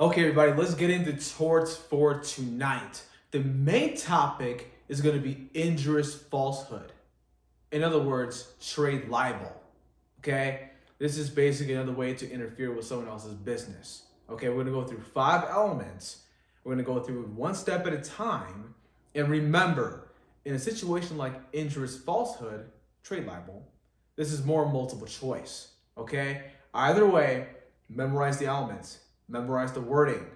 Okay, everybody, let's get into torts for tonight. The main topic is going to be injurious falsehood. In other words, trade libel. Okay? This is basically another way to interfere with someone else's business. Okay, we're going to go through 5 elements. We're going to go through one step at a time. And remember, in a situation like injurious falsehood, trade libel, this is more multiple choice. Okay? Either way, memorize the elements, memorize the wording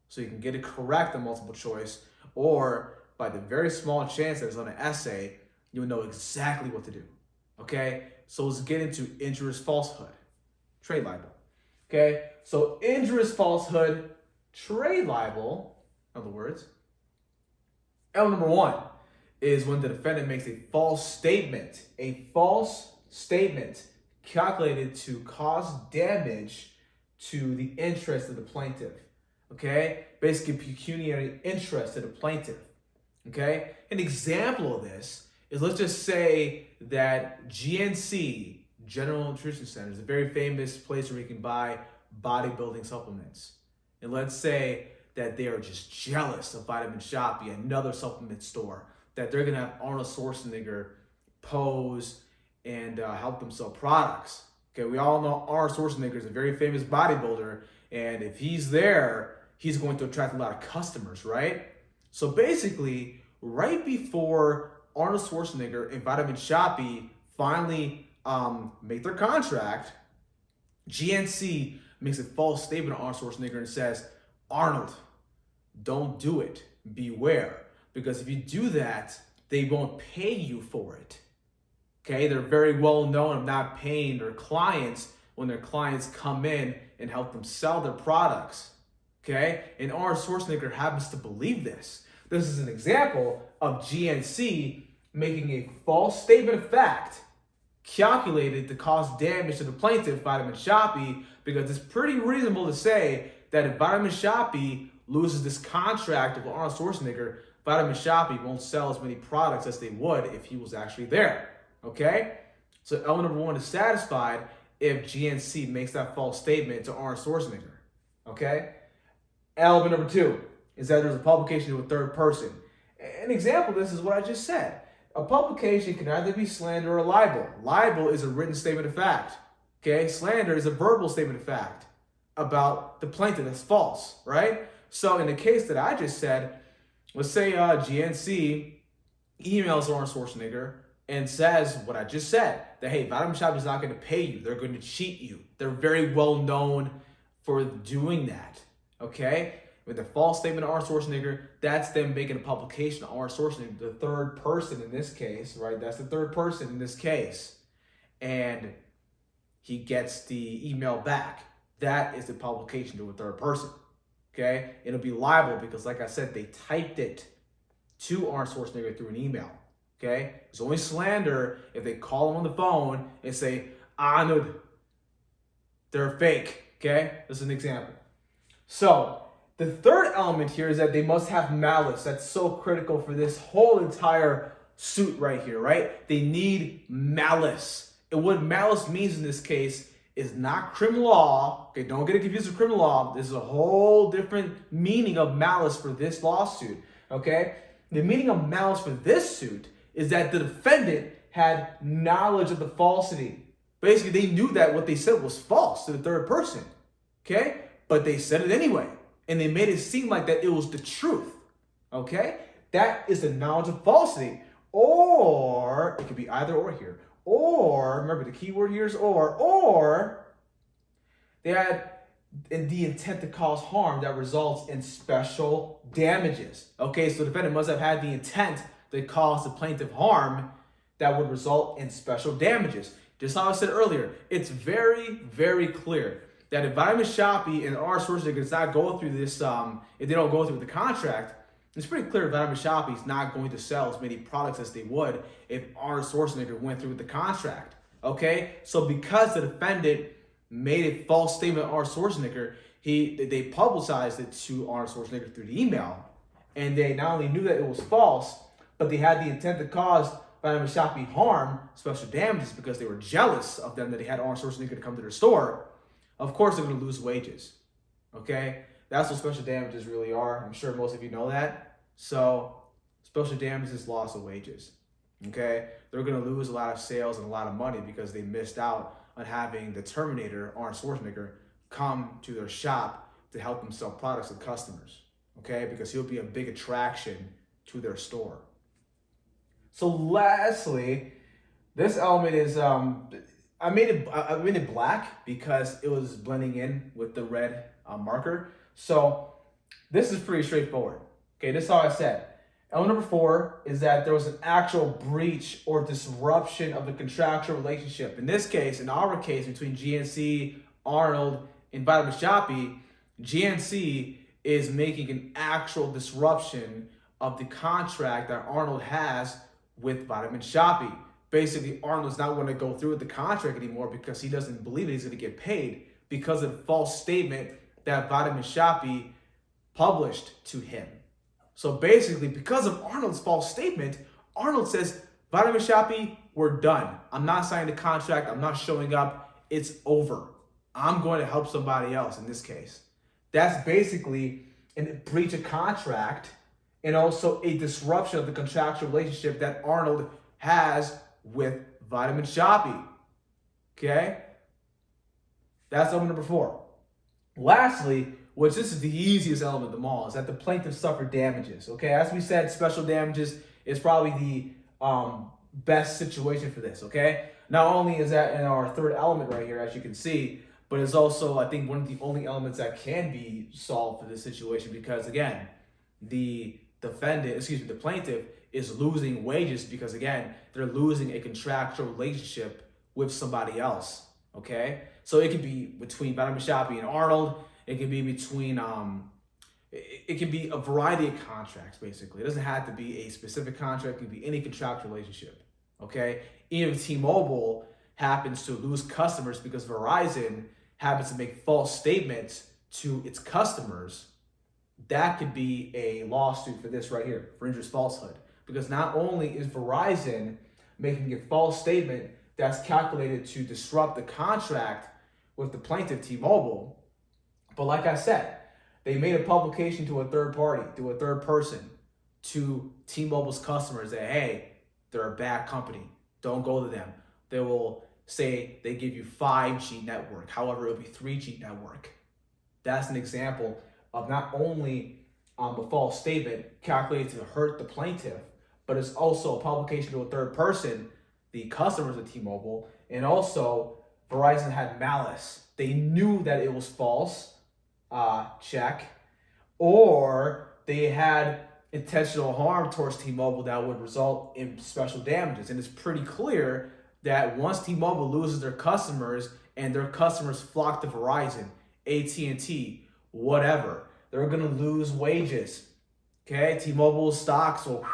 so you can get it correct in multiple choice, or by the very small chance that it's on an essay, you'll know exactly what to do. Okay? So let's get into injurious falsehood, trade libel. Okay? So injurious falsehood, trade libel, in other words, element number 1 is when the defendant makes a false statement calculated to cause damage to the interest of the plaintiff. Okay? Basically, pecuniary interest to the plaintiff. Okay? An example of this is, let's just say that GNC, General Nutrition Center, is a very famous place where you can buy bodybuilding supplements. And let's say that they are just jealous of Vitamin Shoppe, another supplement store, that they're going to have Arnold Schwarzenegger pose and help them sell products. Okay, we all know Arnold Schwarzenegger is a very famous bodybuilder, and if he's there, he's going to attract a lot of customers, right? So basically, right before Arnold Schwarzenegger and Vitamin Shoppe finally make their contract, GNC makes a false statement to Arnold Schwarzenegger and says, "Arnold, don't do it. Beware. Because if you do that, they won't pay you for it." Okay, they're very well known of not paying their clients when their clients come in and help them sell their products. Okay, and Arnold Schwarzenegger happens to believe this. This is an example of GNC making a false statement of fact calculated to cause damage to the plaintiff, Vitamin Shoppe, because it's pretty reasonable to say that if Vitamin Shoppe loses this contract with Arnold Schwarzenegger, Vitamin Shoppe won't sell as many products as they would if he was actually there. Okay? So element number 1 is satisfied if GNC makes that false statement to Arnold Schwarzenegger. Okay? Element number 2 is that there's a publication to a third person. An example of this is what I just said. A publication can either be slander or libel. Libel is a written statement of fact. Okay? Slander is a verbal statement of fact about the plaintiff that's false, right? So in the case that I just said, let's say GNC emails Arnold Schwarzenegger and says what I just said, that, hey, Vitamin Shoppe is not going to pay you. They're going to cheat you. They're very well known for doing that. Okay? With the false statement of Arnold Schwarzenegger, that's them making a publication of Arnold Schwarzenegger, the third person in this case, right? That's the third person in this case. And he gets the email back. That is the publication to a third person. Okay? It'll be libel because, like I said, they typed it to Arnold Schwarzenegger through an email. Okay? It's only slander if they call him on the phone and say, Arnold, they're fake. Okay? This is an example. So, the third element here is that they must have malice. That's so critical for this whole entire suit right here, right? They need malice. And what malice means in this case is not criminal law. Okay, don't get it confused with criminal law. This is a whole different meaning of malice for this lawsuit. Okay? The meaning of malice for this suit is that the defendant had knowledge of the falsity. Basically, they knew that what they said was false to the third person. Okay? But they said it anyway. And they made it seem like that it was the truth. Okay? That is the knowledge of falsity. Or, it could be either or here. Or, remember the key word here is or they had the intent to cause harm that results in special damages. Okay, so the defendant must have had the intent to cause the plaintiff harm that would result in special damages. Just like I said earlier, it's very, very clear that if Vitamin Shoppe and Arnold Schwarzenegger does not go through this, if they don't go through the contract, it's pretty clear Vitamin Shoppe is not going to sell as many products as they would if Arnold Schwarzenegger went through with the contract. Okay? So because the defendant made a false statement to Arnold Schwarzenegger, they publicized it to Arnold Schwarzenegger through the email. And they not only knew that it was false, but they had the intent to cause Vitamin Shoppe harm, special damages, because they were jealous of them that they had Arnold Schwarzenegger to come to their store. Of course, they're going to lose wages. Okay? That's what special damages really are. I'm sure most of you know that. So special damages is loss of wages. Okay? They're going to lose a lot of sales and a lot of money because they missed out on having the Terminator, Arnold Schwarzenegger, come to their shop to help them sell products to customers. Okay? Because he'll be a big attraction to their store. So lastly, this element is, I made it black because it was blending in with the red marker. So this is pretty straightforward. Okay, this is how I said. Element number 4 is that there was an actual breach or disruption of the contractual relationship. In this case, in our case, between GNC, Arnold, and Vitamin Shoppe, GNC is making an actual disruption of the contract that Arnold has with Vitamin Shoppe. Basically, Arnold's not going to go through with the contract anymore because he doesn't believe that he's going to get paid because of the false statement that Vitamin Shoppe published to him. So basically, because of Arnold's false statement, Arnold says, Vitamin Shoppe, we're done. I'm not signing the contract. I'm not showing up. It's over. I'm going to help somebody else in this case. That's basically a breach of contract and also a disruption of the contractual relationship that Arnold has with Vitamin Shoppe. Okay? That's element number 4. Lastly, which this is the easiest element of them all, is that the plaintiff suffered damages. Okay, as we said, special damages is probably the best situation for this. Okay, not only is that in our third element right here, as you can see, but it's also, I think, one of the only elements that can be solved for this situation because, again, the plaintiff is losing wages because, again, they're losing a contractual relationship with somebody else. Okay, so it could be between Vitamin Shoppe and Arnold. It can be between, it can be a variety of contracts, basically. It doesn't have to be a specific contract. It can be any contractual relationship, okay? Even if T-Mobile happens to lose customers because Verizon happens to make false statements to its customers, that could be a lawsuit for this right here, for injurious falsehood. Because not only is Verizon making a false statement that's calculated to disrupt the contract with the plaintiff, T-Mobile, but like I said, they made a publication to a third party, to a third person, to T-Mobile's customers that, hey, they're a bad company. Don't go to them. They will say they give you 5G network. However, it'll be 3G network. That's an example of not only a false statement calculated to hurt the plaintiff, but it's also a publication to a third person, the customers of T-Mobile, and also Verizon had malice. They knew that it was false. Check, or they had intentional harm towards T-Mobile that would result in special damages. And it's pretty clear that once T-Mobile loses their customers and their customers flock to Verizon, AT&T, whatever, they're going to lose wages. Okay, T-Mobile's stocks will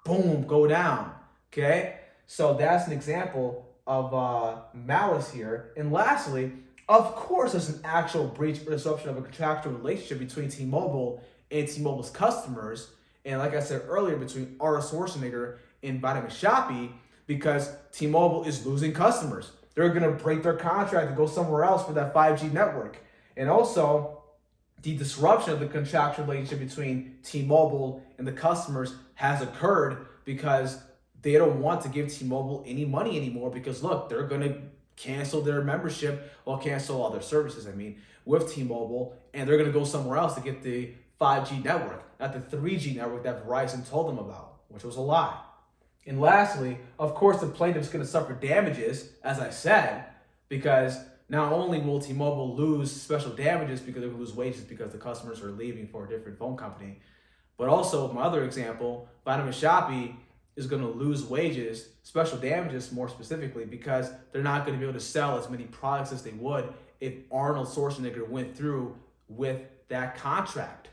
boom go down. Okay, so that's an example of malice here. And lastly, of course, there's an actual breach or disruption of a contractual relationship between T-Mobile and T-Mobile's customers. And like I said earlier, between Arnold Schwarzenegger and Vitamin Shoppe, because T-Mobile is losing customers. They're going to break their contract and go somewhere else for that 5G network. And also, the disruption of the contractual relationship between T-Mobile and the customers has occurred because they don't want to give T-Mobile any money anymore because, look, they're going to cancel their membership or cancel all their services, with T-Mobile, and they're going to go somewhere else to get the 5G network, not the 3G network that Verizon told them about, which was a lie. And lastly, of course, the plaintiff's going to suffer damages, as I said, because not only will T-Mobile lose special damages because they're going to lose wages because the customers are leaving for a different phone company, but also, my other example, Vitamin Shoppe is going to lose wages, special damages more specifically, because they're not going to be able to sell as many products as they would if Arnold Schwarzenegger went through with that contract.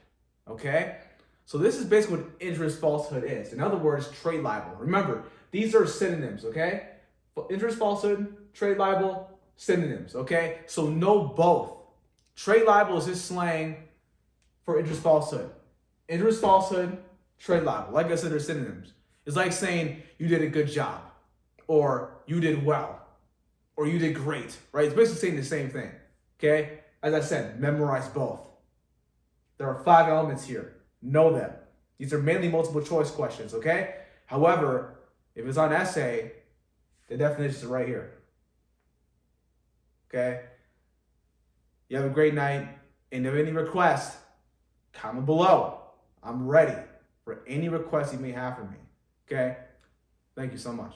Okay? So this is basically what injurious falsehood is. In other words, trade libel. Remember, these are synonyms, okay? Injurious falsehood, trade libel, synonyms, okay? So know both. Trade libel is just slang for injurious falsehood. Injurious falsehood, trade libel. Like I said, they're synonyms. It's like saying you did a good job, or you did well, or you did great, right? It's basically saying the same thing, okay? As I said, memorize both. There are 5 elements here. Know them. These are mainly multiple choice questions, okay? However, if it's on essay, the definitions are right here. Okay? You have a great night. And if any requests, comment below. I'm ready for any requests you may have for me. Okay? Thank you so much.